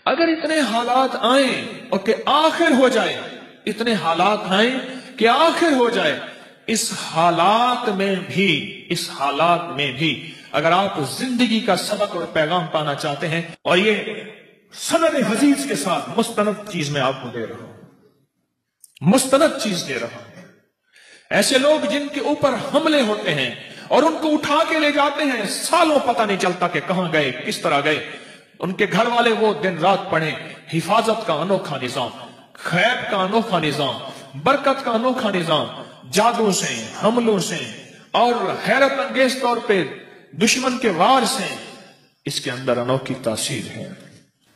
اگر اتنے حالات آئیں اور کہ آخر ہو جائے، اتنے حالات آئیں کہ آخر ہو جائے، اس حالات میں بھی اگر آپ زندگی کا سبق اور پیغام پانا چاہتے ہیں، اور یہ سند حدیث کے ساتھ مستند چیز میں آپ کو دے رہا ہوں، مستند چیز دے رہا ہوں، ایسے لوگ جن کے اوپر حملے ہوتے ہیں اور ان کو اٹھا کے لے جاتے ہیں، سالوں پتہ نہیں چلتا کہ کہاں گئے، کس طرح گئے، ان کے گھر والے وہ دن رات پڑھیں، حفاظت کا انوکھا نظام، خیر کا انوکھا نظام، برکت کا انوکھا نظام، جادو سے، حملوں سے اور حیرت انگیز طور پہ دشمن کے وار سے، اس کے اندر انوکھی تاثیر ہے۔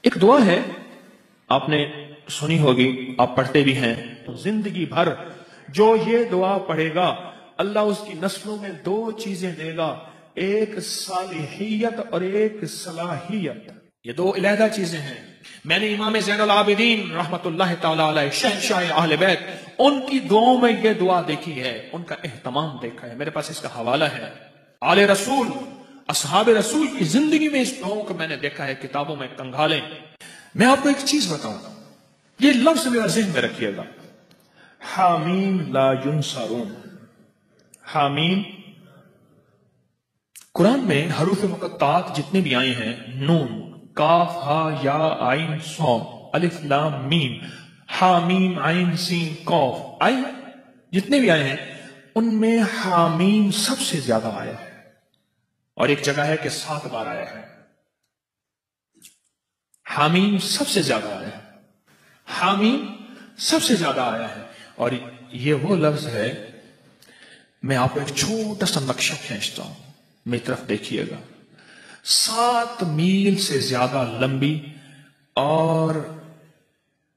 ایک دعا ہے، آپ نے سنی ہوگی، آپ پڑھتے بھی ہیں، زندگی بھر جو یہ دعا پڑھے گا اللہ اس کی نسلوں میں دو چیزیں دے گا، ایک صالحیت اور ایک صلاحیت۔ یہ دو علیحدہ چیزیں ہیں۔ میں نے امام زین العابدین رحمت اللہ تعالی علیہ شہنشاہ اہل بیت، ان کی دعاؤں میں یہ دعا دیکھی ہے، ان کا اہتمام دیکھا ہے، میرے پاس اس کا حوالہ ہے۔ آل رسول، اصحاب رسول کی زندگی میں اس دعاؤں کو میں نے دیکھا ہے، کتابوں میں کنگھالیں۔ میں آپ کو ایک چیز بتاؤں، یہ لفظ میرا ذہن میں رکھیے گا، حامیم لا ینصرون۔ حامیم، قرآن میں حروف مقطعات جتنے بھی آئے ہیں، نون، کاف، ہا، یا، عین، صاد، الف، لام، میم، حامیم، عین، سین، قاف، آئے ہیں، جتنے بھی آئے ہیں ان میں حامیم سب سے زیادہ آیا ہے، اور ایک جگہ ہے کہ 7 بار آیا ہے۔ حامیم سب سے زیادہ آیا ہے، حامیم سب سے زیادہ آیا ہے، اور یہ وہ لفظ ہے، میں آپ کو ایک چھوٹا سا نقشہ کھینچتا ہوں، میری طرف دیکھیے گا، 7 میل سے زیادہ لمبی اور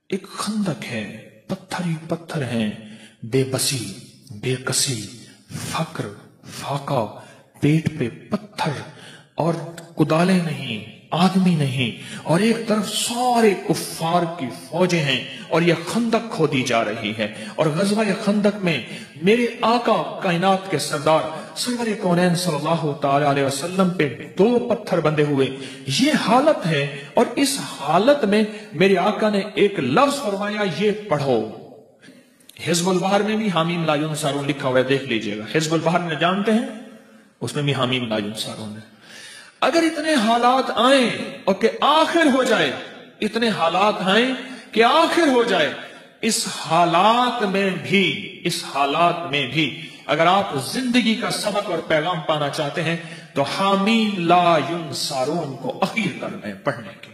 ایک خندق ہے، پتھر ہی پتھر ہیں، بے بسی، بے کسی، فقر، فاقہ، پیٹ پہ پتھر اور کدالیں نہیں، آدمی نہیں، اور ایک طرف سارے کفار کی فوجیں ہیں، اور یہ خندق کھودی جا رہی ہے، اور غزوہ خندق میں میرے آقا کائنات کے سردار سرور کونین صلی اللہ تعالی علیہ وسلم پہ 2 پتھر بندے ہوئے، یہ حالت ہے، اور اس حالت میں میرے آقا نے ایک لفظ فرمایا، یہ پڑھو۔ حزب البحر میں بھی حامیم لا ینصرون لکھا ہوا ہے، دیکھ لیجئے گا، حزب البحر میں جانتے ہیں، اس میں بھی حامیم لا ینصرون ہے۔ اگر اتنے حالات آئیں اور کہ آخر ہو جائے، اتنے حالات آئیں کہ آخر ہو جائے، اس حالات میں بھی اگر آپ زندگی کا سبق اور پیغام پانا چاہتے ہیں تو حامیم لا ینصرون کو اخیر کر لیں پڑھنے کی۔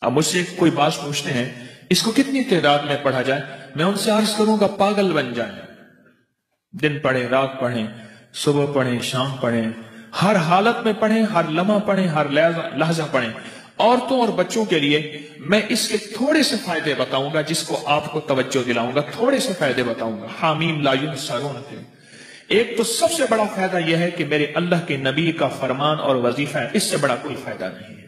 اب مجھ سے کوئی بات پوچھتے ہیں، اس کو کتنی تعداد میں پڑھا جائے؟ میں ان سے عرض کروں گا پاگل بن جائیں، دن پڑھیں، رات پڑھیں، صبح پڑھیں، شام پڑھیں، ہر حالت میں پڑھیں، ہر لمحہ پڑھیں، ہر لحظہ پڑھیں۔ عورتوں اور بچوں کے لیے میں اس کے تھوڑے سے فائدے بتاؤں گا، جس کو آپ کو توجہ دلاؤں گا، تھوڑے سے فائدے بتاؤں گا حامیم لا ینصرون کے۔ ایک تو سب سے بڑا فائدہ یہ ہے کہ میرے اللہ کے نبی کا فرمان اور وظیفہ ہے، اس سے بڑا کوئی فائدہ نہیں ہے۔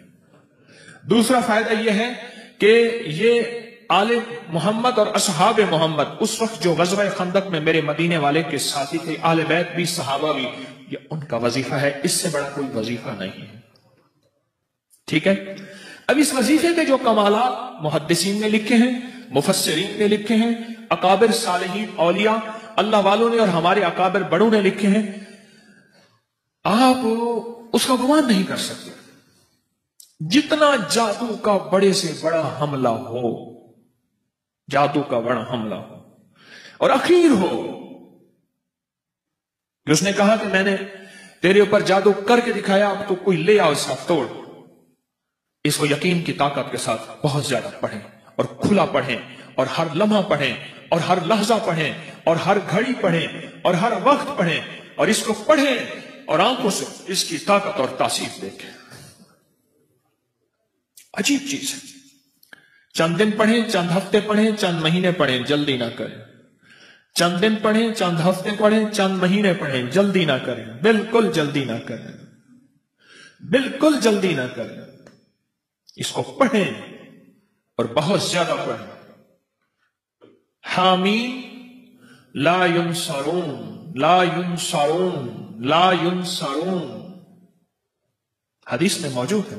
دوسرا فائدہ یہ ہے کہ یہ آل محمد اور اصحاب محمد اس وقت جو غزوہ خندق میں میرے مدینے والے کے ساتھی تھے، آل بیت بھی، صحابہ بھی، یہ ان کا وظیفہ ہے، اس سے بڑا کوئی وظیفہ نہیں ہے۔ ٹھیک ہے؟ اب اس وظیفے کے جو کمالات محدثین نے لکھے ہیں، مفسرین نے لکھے ہیں، اکابر صالحین اولیاء اللہ والوں نے اور ہمارے اکابر بڑوں نے لکھے ہیں، آپ اس کا گمان نہیں کر سکتے۔ جتنا جادو کا بڑے سے بڑا حملہ ہو، جادو کا بڑا حملہ ہو اور اخیر ہو کہ اس نے کہا کہ میں نے تیرے اوپر جادو کر کے دکھایا، اب تو کوئی لے آؤ اس کا توڑ، اس کو یقین کی طاقت کے ساتھ بہت زیادہ پڑھیں اور کھلا پڑھیں اور ہر لمحہ پڑھیں اور ہر لحظہ پڑھیں اور ہر گھڑی پڑھیں اور ہر وقت پڑھیں، اور اس کو پڑھیں اور آنکھوں سے اس کی طاقت اور تاثیر دیکھیں۔ عجیب چیز ہے۔ چند دن پڑھیں، چند ہفتے پڑھیں، چند مہینے پڑھیں، جلدی نہ کریں۔ چند دن پڑھیں، چند ہفتے پڑھیں، چند مہینے پڑھیں، جلدی نہ کریں، بالکل جلدی نہ کریں، بالکل جلدی نہ کریں۔ اس کو پڑھیں اور بہت زیادہ پڑھیں۔ حامیم لا ینصرون، لا ینصرون، لا ینصرون، حدیث میں موجود ہے۔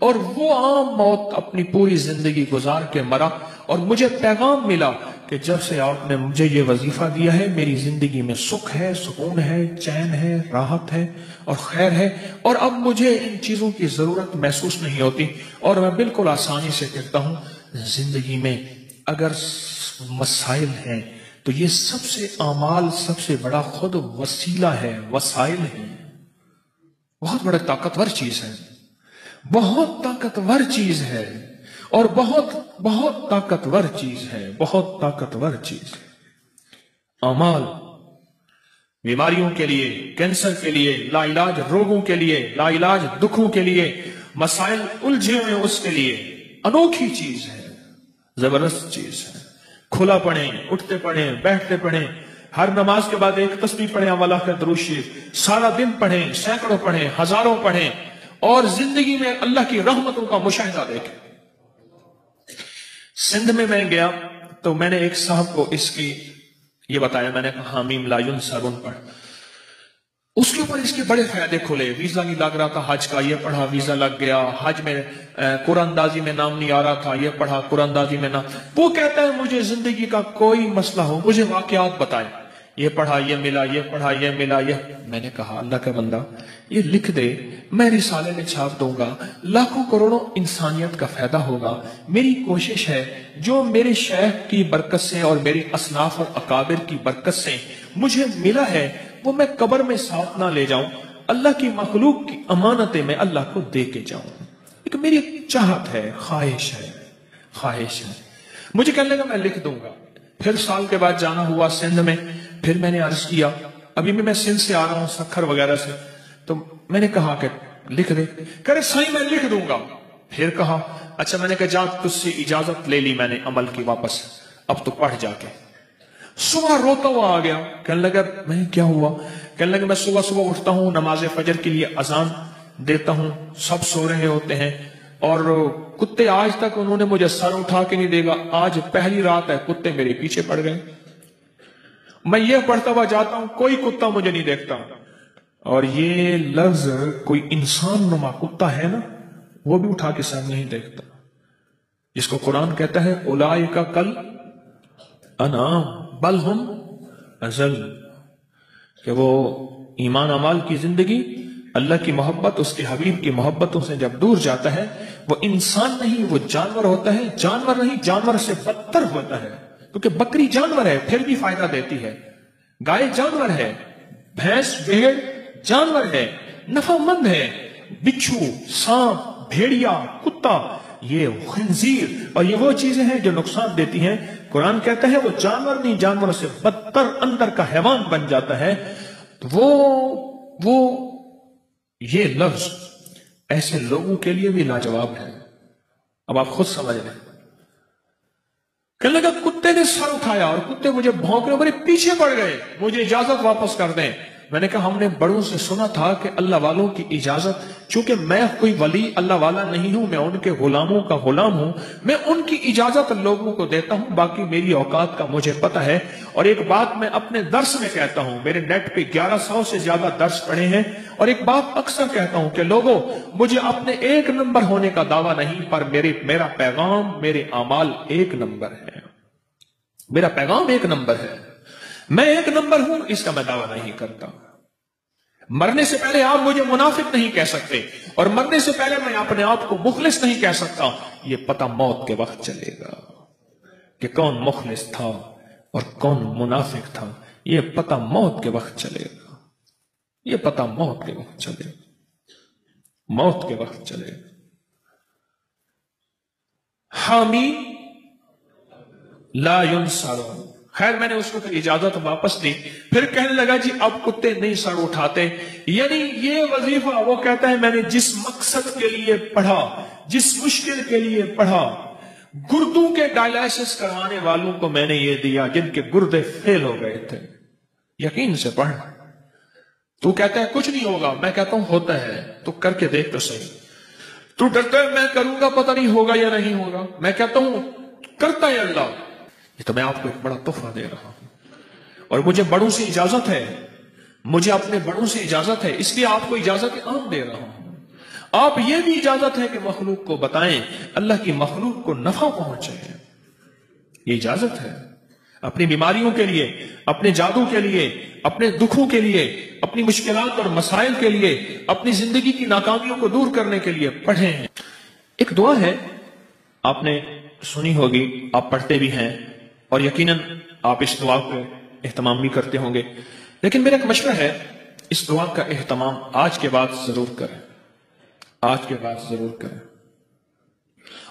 اور وہ عام موت اپنی پوری زندگی گزار کے مرا، اور مجھے پیغام ملا کہ جب سے آپ نے مجھے یہ وظیفہ دیا ہے میری زندگی میں سکھ ہے، سکون ہے، چین ہے، راحت ہے اور خیر ہے، اور اب مجھے ان چیزوں کی ضرورت محسوس نہیں ہوتی، اور میں بالکل آسانی سے کہتا ہوں زندگی میں اگر مسائل ہیں تو یہ سب سے اعمال سب سے بڑا خود وسیلہ ہے، وسائل ہیں، بہت بڑا طاقتور چیز ہے، بہت طاقتور چیز ہے، اور بہت بہت طاقتور چیز ہے، بہت طاقتور چیز ہے۔ اعمال بیماریوں کے لیے، کینسر کے لیے، لا علاج روگوں کے لیے، لا علاج دکھوں کے لیے، مسائل الجھے ہوئے اس کے لیے انوکھی چیز ہے، زبردست چیز ہے۔ کھلا پڑھیں، اٹھتے پڑھیں، بیٹھتے پڑھیں، ہر نماز کے بعد ایک تسبیح پڑھیں، اولا کا درود شریف، سارا دن پڑھیں، سینکڑوں پڑھیں، ہزاروں پڑھیں، اور زندگی میں اللہ کی رحمتوں کا مشاہدہ دیکھیں۔ سندھ میں گیا تو میں نے ایک صاحب کو اس کی یہ بتایا، میں نے کہا حامیم لا ینصرون پڑھ، اس کے اوپر اس کے بڑے فائدے کھلے، ویزا نہیں لگ رہا تھا حج کا، یہ پڑھا ویزا لگ گیا، حج میں قرآن اندازی میں نام نہیں آ رہا تھا، یہ پڑھا قرآن اندازی میں نام۔ وہ کہتا ہے مجھے زندگی کا کوئی مسئلہ ہو مجھے واقعات بتائیں، یہ پڑھا یہ ملا، یہ پڑھا یہ ملا، یہ۔ میں نے کہا اللہ کا بندہ یہ لکھ دے، میں رسالے میں چھاپ دوں گا، لاکھوں کروڑوں انسانیت کا فائدہ ہوگا۔ میری کوشش ہے جو میرے شیخ کی برکت سے اور میرے اسلاف اور اکابر کی برکت سے مجھے ملا ہے وہ میں قبر میں ساتھ نہ لے جاؤں، اللہ کی مخلوق کی امانتیں میں اللہ کو دے کے جاؤں۔ ایک میری چاہت ہے، خواہش ہے، خواہش ہے۔ مجھے کہنے لگا میں لکھ دوں گا۔ پھر سال کے بعد جانا ہوا سندھ میں، پھر میں نے عرض کیا، ابھی میں سندھ سے آ رہا ہوں سکھر وغیرہ سے، تو میں نے کہا کہ لکھ دے، کہہ رہے صحیح میں لکھ دوں گا۔ پھر کہا اچھا، میں نے کہا جا تجھ سے اجازت لے لی میں نے عمل کی واپس، اب تو پڑھ جا کے۔ صبح روتا ہوا آ گیا، کہنے لگا میں کیا ہوا؟ کہنے لگا میں صبح صبح اٹھتا ہوں، نماز فجر کے لیے اذان دیتا ہوں، سب سو رہے ہوتے ہیں، اور کتے آج تک انہوں نے مجھے سر اٹھا کے نہیں دیکھا، آج پہلی رات ہے کتے میرے پیچھے پڑ گئے۔ میں یہ پڑھتا ہوا جاتا ہوں، کوئی کتا مجھے نہیں دیکھتا، اور یہ لفظ کوئی انسان نما کتا ہے نا وہ بھی اٹھا کے سر نہیں دیکھتا، جس کو قرآن کہتا ہے اولئک کل انعام بل ہم اضل، کہ وہ ایمان اعمال کی زندگی، اللہ کی محبت، اس کے حبیب کی محبتوں سے جب دور جاتا ہے وہ انسان نہیں، وہ جانور ہوتا ہے، جانور نہیں جانور سے بدتر ہوتا ہے، کیونکہ بکری جانور ہے پھر بھی فائدہ دیتی ہے، گائے جانور ہے، بھینس بھیڑ جانور ہے، نفع مند ہے، بچھو سانپ بھیڑیا کتا یہ خنزیر اور یہ وہ چیزیں ہیں جو نقصان دیتی ہیں۔ قرآن کہتا ہے وہ جانور نہیں جانور سے بدتر اندر کا حیوان بن جاتا ہے۔ تو وہ یہ لفظ ایسے لوگوں کے لیے بھی لاجواب ہے۔ اب آپ خود سمجھ لیں، کہنے لگا کتے نے سر اٹھایا اور کتے مجھے بھونکنے میرے پیچھے پڑ گئے، مجھے اجازت واپس کر دیں۔ میں نے کہا ہم نے بڑوں سے سنا تھا کہ اللہ والوں کی اجازت، چونکہ میں کوئی ولی اللہ والا نہیں ہوں، میں ان کے غلاموں کا غلام ہوں، میں ان کی اجازت لوگوں کو دیتا ہوں، باقی میری اوقات کا مجھے پتہ ہے۔ اور ایک بات میں اپنے درس میں کہتا ہوں، میرے نیٹ پہ 1100 سے زیادہ درس پڑھے ہیں، اور ایک بات اکثر کہتا ہوں کہ لوگوں مجھے اپنے ایک نمبر ہونے کا دعویٰ نہیں، پر میرا پیغام میرے اعمال ایک نمبر ہے، میرا پیغام ایک نمبر ہے، میں ایک نمبر ہوں، اس کا میں دعویٰ نہیں کرتا۔ مرنے سے پہلے آپ مجھے منافق نہیں کہہ سکتے، اور مرنے سے پہلے میں اپنے آپ کو مخلص نہیں کہہ سکتا۔ یہ پتہ موت کے وقت چلے گا کہ کون مخلص تھا اور کون منافق تھا، یہ پتہ موت کے وقت چلے گا، یہ پتہ موت کے وقت چلے گا، موت کے وقت چلے گا۔ حامی لا ینصرون۔ خیر میں نے اس کو پھر اجازت واپس دی، پھر کہنے لگا جی اب کتے نہیں سر اٹھاتے، یعنی یہ وظیفہ وہ کہتا ہے میں نے جس مقصد کے لیے پڑھا، جس مشکل کے لیے پڑھا، گردوں کے ڈائلائسس کروانے والوں کو میں نے یہ دیا جن کے گردے فیل ہو گئے تھے، یقین سے پڑھ۔ تو کہتا ہے کچھ نہیں ہوگا، میں کہتا ہوں ہوتا ہے، تو کر کے دیکھ تو صحیح۔ تو ڈرتا ہے میں کروں گا پتہ نہیں ہوگا یا نہیں ہوگا، میں کہتا ہوں کرتا ہے اللہ۔ یہ تو میں آپ کو ایک بڑا تحفہ دے رہا ہوں، اور مجھے بڑوں سے اجازت ہے، مجھے اپنے بڑوں سے اجازت ہے، اس لیے آپ کو اجازت عام دے رہا ہوں۔ آپ یہ بھی اجازت ہے کہ مخلوق کو بتائیں، اللہ کی مخلوق کو نفع پہنچے، یہ اجازت ہے، اپنی بیماریوں کے لیے، اپنے جادو کے لیے، اپنے دکھوں کے لیے، اپنی مشکلات اور مسائل کے لیے، اپنی زندگی کی ناکامیوں کو دور کرنے کے لیے پڑھیں۔ ایک دعا ہے، آپ نے سنی ہوگی، آپ پڑھتے بھی ہیں اور یقیناً آپ اس دعا کو اہتمام بھی کرتے ہوں گے، لیکن میرا ایک مشورہ ہے، اس دعا کا اہتمام آج کے بعد ضرور کریں، آج کے بعد ضرور کریں۔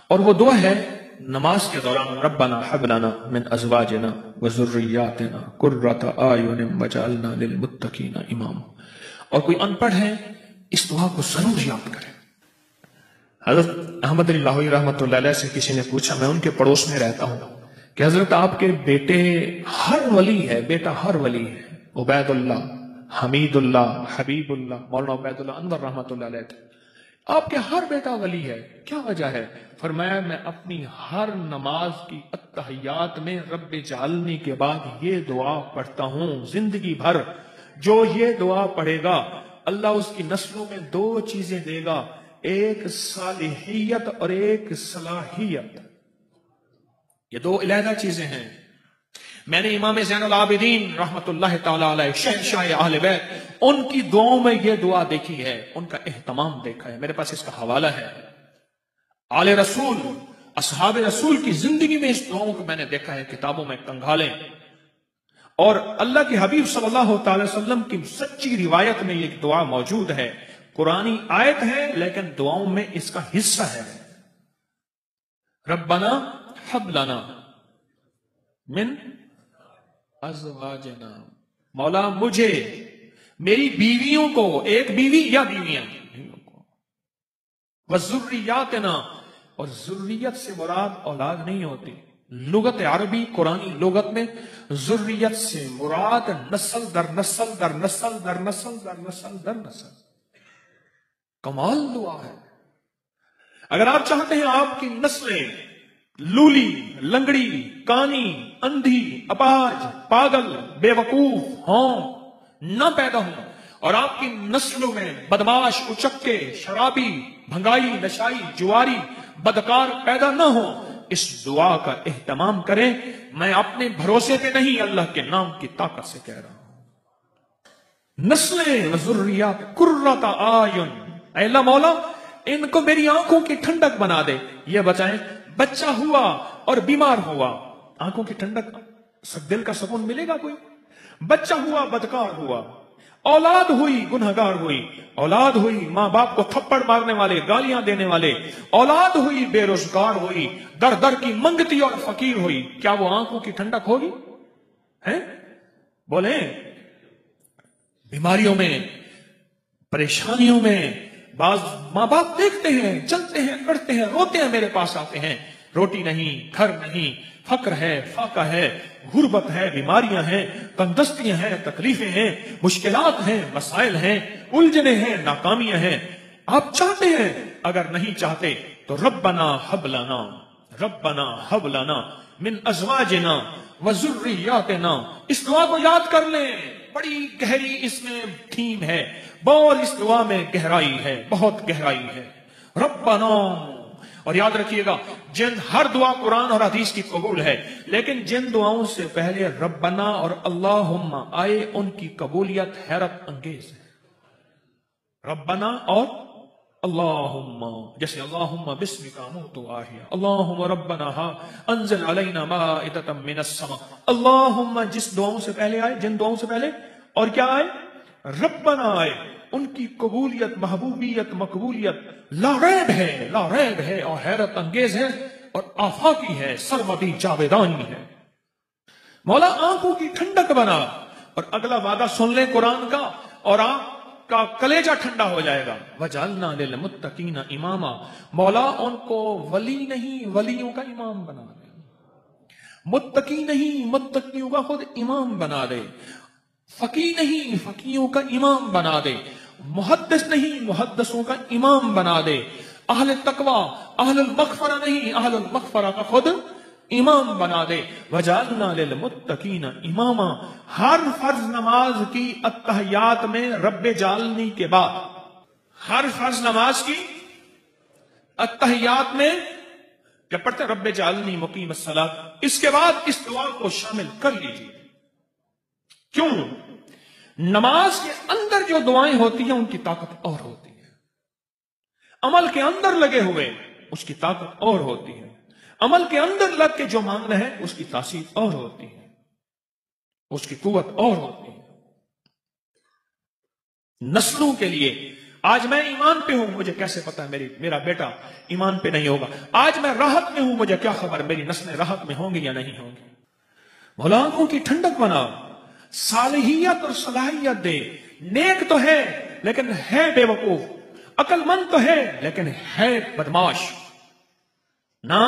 اور وہ دعا ہے نماز کے دوران، ربنا ہب لنا من ازواجنا وذریاتنا قرۃ اعین واجعلنا للمتقین اماما۔ اور کوئی ان پڑھ ہے اس دعا کو ضرور یاد کرے۔ حضرت احمد علی لاہوری رحمۃ اللہ علیہ سے کسی نے پوچھا، میں ان کے پڑوس میں رہتا ہوں، کہ حضرت آپ کے بیٹے ہر ولی ہے، بیٹا ہر ولی ہے، عبید اللہ، حمید اللہ، حبیب اللہ، مولانا عبید اللہ انور رحمۃ اللہ علیہ تھے، آپ کے ہر بیٹا ولی ہے، کیا وجہ ہے؟ فرمایا میں اپنی ہر نماز کی اتحیات میں رب جعلنی کے بعد یہ دعا پڑھتا ہوں، زندگی بھر جو یہ دعا پڑھے گا اللہ اس کی نسلوں میں دو چیزیں دے گا، ایک صالحیت اور ایک صلاحیت، یہ دو علیحدہ چیزیں ہیں۔ میں نے امام زین العابدین رحمت اللہ تعالی علیہ شہنشاہ اہل بیت ان کی دعاؤں میں یہ دعا دیکھی ہے، ان کا اہتمام دیکھا ہے، میرے پاس اس کا حوالہ ہے۔ آل رسول، اصحاب رسول کی زندگی میں اس دعاؤں کو میں نے دیکھا ہے، کتابوں میں کنگھالیں، اور اللہ کے حبیب صلی اللہ تعالی وسلم کی سچی روایت میں یہ دعا موجود ہے، قرآنی آیت ہے لیکن دعاؤں میں اس کا حصہ ہے۔ ربنا ہب لنا من ازواجنا، مولا مجھے، میری بیویوں کو، ایک بیوی یا بیویاں، وذریاتنا، اور ذریت سے مراد اولاد نہیں ہوتی، لغت عربی قرآنی لغت میں ذریت سے مراد نسل در نسل در نسل در نسل در نسل در نسل۔ کمال دعا ہے۔ اگر آپ چاہتے ہیں آپ کی نسلیں لولی، لنگڑی، کانی، اندھی، اپاہج، پاگل، بے وقوف ہوں، نہ پیدا ہوں، اور آپ کی نسلوں میں بدماش، اچکے، شرابی، بھنگائی، نشائی، جواری، بدکار پیدا نہ ہوں، اس دعا کا اہتمام کریں۔ میں اپنے بھروسے پہ نہیں، اللہ کے نام کی طاقت سے کہہ رہا ہوں۔ نسلیں وذریات قرۃ اعین، اے اللہ مولا ان کو میری آنکھوں کی ٹھنڈک بنا دے۔ یہ بچائیں، بچہ ہوا اور بیمار ہوا، آنکھوں کی ٹھنڈک، دل کا سکون ملے گا کوئی؟ بچہ ہوا بدکار ہوا، اولاد ہوئی گنہگار ہوئی، اولاد ہوئی ماں باپ کو تھپڑ مارنے والے، گالیاں دینے والے، اولاد ہوئی بے روزگار ہوئی، در در کی منگتی اور فقیر ہوئی، کیا وہ آنکھوں کی ٹھنڈک ہوگی؟ ہیں بولیں؟ بیماریوں میں، پریشانیوں میں، بعض ماں باپ دیکھتے ہیں، چلتے ہیں، کرتے ہیں، روتے ہیں، میرے پاس آتے ہیں، روٹی نہیں، گھر نہیں، فقر ہے، فاقہ ہے، غربت ہے، بیماریاں ہیں، تندرستیاں ہیں، تکلیفیں ہیں، مشکلات ہیں، مسائل ہیں، الجھنیں ہیں، ناکامیاں ہیں۔ آپ چاہتے ہیں، اگر نہیں چاہتے تو ربنا ہب لنا، ربنا ہب لنا من ازواجنا وذریاتنا، اس دعا کو یاد کر لیں، بڑی گہری اس میں تھیم ہے، بہت اس دعا میں گہرائی ہے، بہت گہرائی ہے۔ ربنا، اور یاد رکھیے گا جن ہر دعا قرآن اور حدیث کی قبول ہے، لیکن جن دعاؤں سے پہلے ربنا اور اللہم آئے ان کی قبولیت حیرت انگیز ہے۔ ربنا اور اللہم، جیسے اللہم بسمک آمنت وآحیا، اللہم ربنا انزل علینا مائدۃ من السماء، اللہم جس دعاؤں سے پہلے آئے، جن دعاؤں سے پہلے، اور کیا آئے؟ ربنا آئے، ان کی قبولیت، محبوبیت، مقبولیت لا ریب ہے، لا ریب ہے، اور حیرت انگیز ہے، اور آفاقی ہے، سرمدی جاویدانی ہے۔ مولا آنکھوں کی ٹھنڈک بنا، اور اگلا وعدہ سن لیں قرآن کا، اور آپ کا کلیجہ ٹھنڈا ہو جائے گا۔ وَجَعَلْنَا لِلْمُتَّقِينَ إِمَامًا، مولا ان کو ولی نہیں، ولیوں کا امام بنا دے، متقی نہیں، متقیوں کا خود امام بنا دے، فقی نہیں، فقیوں کا امام بنا دے، محدث نہیں، محدثوں کا امام بنا دے، اہل تقوی، اہل المغفرہ نہیں، اہل المغفرہ کا خود امام بنا دے۔ وَجَعَلْنَا لِلْمُتَّقِينَ إِمَامًا، ہر فرض نماز کی اتحیات میں رب جعلنی کے بعد، ہر فرض نماز کی التحیات میں جب پڑھتے ہیں رب جعلنی مقیم الصلاۃ، اس کے بعد اس دعا کو شامل کر لیجیے۔ کیوں؟ نماز کے اندر جو دعائیں ہوتی ہیں ان کی طاقت اور ہوتی ہے، عمل کے اندر لگے ہوئے اس کی طاقت اور ہوتی ہے، عمل کے اندر لگ کے جو مانگنا ہے اس کی تاثیر اور ہوتی ہے، اس کی قوت اور ہوتی ہے۔ نسلوں کے لیے آج میں ایمان پہ ہوں، مجھے کیسے پتا ہے میرا بیٹا ایمان پہ نہیں ہوگا؟ آج میں راحت میں ہوں، مجھے کیا خبر میری نسلیں راحت میں ہوں گی یا نہیں ہوں گی؟ مولا آنکھوں کی ٹھنڈک بنا، صالحیت اور صلاحیت دے۔ نیک تو ہے لیکن ہے بے وقوف، عقل مند تو ہے لیکن ہے بدماش نہ،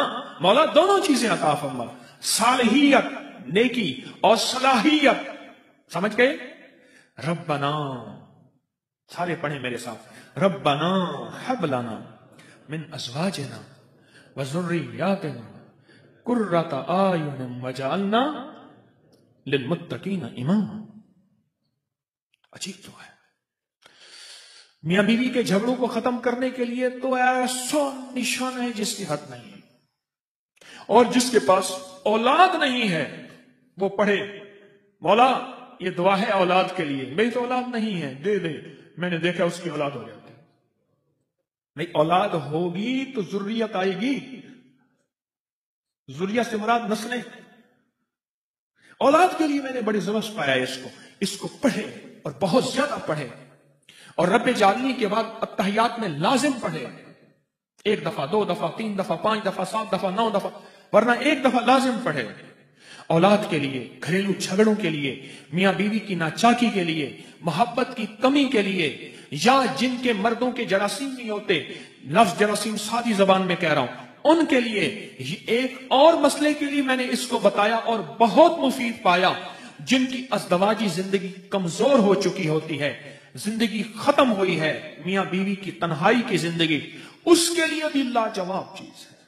مولا دونوں چیزیں عطا فرما، صالحیت نیکی اور صلاحیت، سمجھ گئے؟ ربنا، سارے پڑھیں میرے ساتھ، ربنا ہب لنا من ازواجنا وذریاتنا قرۃ اعین وجعلنا للمتقین اماما۔ عجیب دعا ہے۔ میاں بیوی کے جھگڑوں کو ختم کرنے کے لیے تو ایسا نشان ہے جس کی حد نہیں ہے، اور جس کے پاس اولاد نہیں ہے وہ پڑھے، مولا یہ دعا ہے اولاد کے لیے، میری تو اولاد نہیں ہے، دے دے، میں نے دیکھا اس کی اولاد ہو جاتی ہے۔ نہیں، اولاد ہوگی تو ذریت آئے گی، ذریت سے مراد نسلیں۔ اولاد کے لیے میں نے بڑی ضرورت پایا اس کو پڑھے اور بہت زیادہ پڑھے، اور رب جعلنی کے بعد التحیات میں لازم پڑھے، 1 دفعہ 2 دفعہ 3 دفعہ 5 دفعہ 7 دفعہ 9 دفعہ، ورنہ 1 دفعہ لازم پڑھے۔ اولاد کے لیے، گھریلو جھگڑوں کے لیے، میاں بیوی کی ناچاکی کے لیے، محبت کی کمی کے لیے، یا جن کے مردوں کے جراثیم نہیں ہوتے، لفظ جراثیم سادی زبان میں کہہ رہا ہوں، ان کے لیے ایک اور مسئلے کے لیے میں نے اس کو بتایا اور بہت مفید پایا، جن کی ازدواجی زندگی کمزور ہو چکی ہوتی ہے، زندگی ختم ہوئی ہے، میاں بیوی کی تنہائی کی زندگی، اس کے لیے بھی لاجواب چیز ہے۔